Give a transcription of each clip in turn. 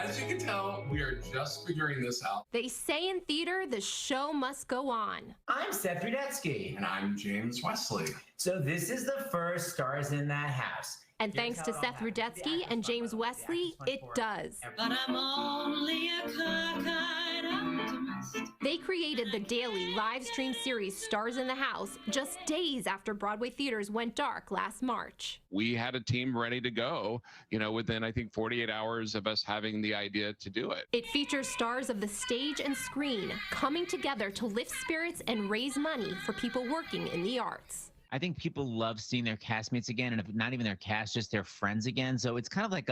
As you can tell, we are just figuring this out. They say in theater, the show must go on. I'm Seth Rudetsky. And I'm James Wesley. So this is the first Stars in That House. And thanks to Seth Rudetsky and James Wesley, it does. But I'm only a cockeyed optimist. They created the daily live stream series Stars in the House just days after Broadway theaters went dark last March. We had a team ready to go, within, I think, 48 hours of us having the idea to do it. It features stars of the stage and screen coming together to lift spirits and raise money for people working in the arts. I think people love seeing their castmates again, and if not even their cast, just their friends again. So it's kind of like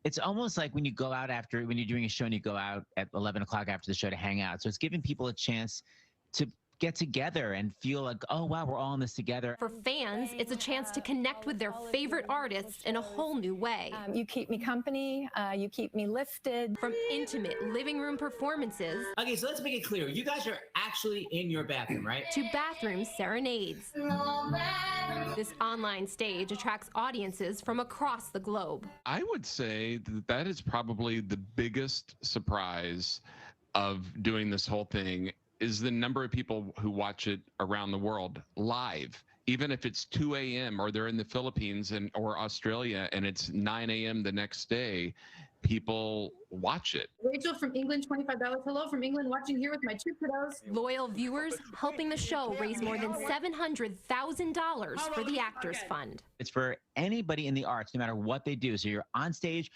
it's almost like when you go out when you're doing a show and you go out at 11 o'clock after the show to hang out. So it's giving people a chance to get together and feel like, oh, wow, we're all in this together. For fans, it's a chance to connect with their favorite artists in a whole new way. You keep me company, you keep me lifted. From intimate living room performances. Okay, so let's make it clear. You guys are actually in your bathroom, right? To bathroom serenades. This online stage attracts audiences from across the globe. I would say that is probably the biggest surprise of doing this whole thing is the number of people who watch it around the world live. Even if it's 2 a.m. or they're in the Philippines or Australia and it's 9 a.m. the next day, people watch it. Rachel from England, $25. Hello from England, watching here with my 2 kiddos. Loyal viewers helping the show raise more than $700,000 for the Actors Fund. It's for anybody in the arts, no matter what they do. So you're on stage,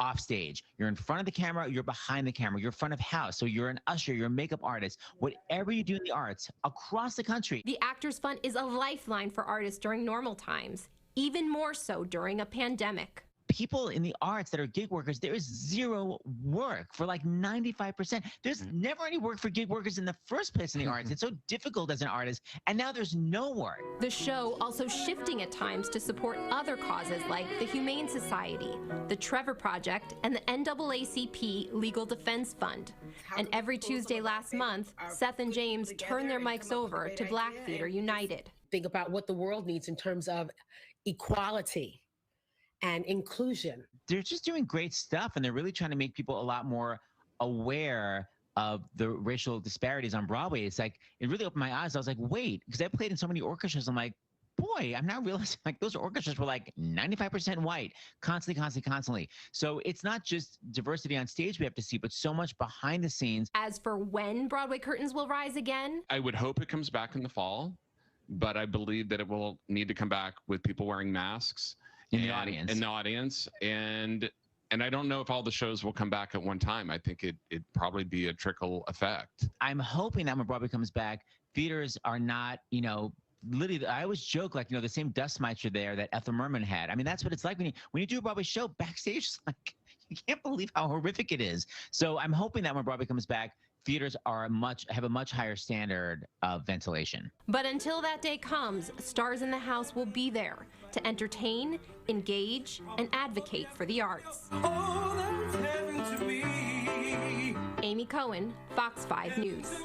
off stage, you're in front of the camera, you're behind the camera, you're front of house, so you're an usher, you're a makeup artist, whatever you do in the arts across the country. The Actors Fund is a lifeline for artists during normal times, even more so during a pandemic. People in the arts that are gig workers, there is zero work for like 95%. There's never any work for gig workers in the first place in the arts. It's so difficult as an artist, and now there's no work. The show also shifting at times to support other causes like the Humane Society, the Trevor Project, and the NAACP Legal Defense Fund. And every Tuesday last month, Seth and James turned their mics over to Black Theater United. Think about what the world needs in terms of equality and inclusion. They're just doing great stuff, and they're really trying to make people a lot more aware of the racial disparities on Broadway. It's like, it really opened my eyes. I was like, wait, because I played in so many orchestras. I'm like, boy, I'm not realizing like those orchestras were like 95% white, constantly. So it's not just diversity on stage we have to see, but so much behind the scenes. As for when Broadway curtains will rise again, I would hope it comes back in the fall, but I believe that it will need to come back with people wearing masks. In the audience. And I don't know if all the shows will come back at one time. I think it'd probably be a trickle effect. I'm hoping that when Broadway comes back, theaters are not, literally, I always joke like, the same dust mites are there that Ethel Merman had. I mean, that's what it's like when you do a Broadway show backstage. It's like, you can't believe how horrific it is. So I'm hoping that when Broadway comes back, theaters have a much higher standard of ventilation. But until that day comes, Stars in the House will be there to entertain, engage, and advocate for the arts. Amy Cohen, Fox 5 News.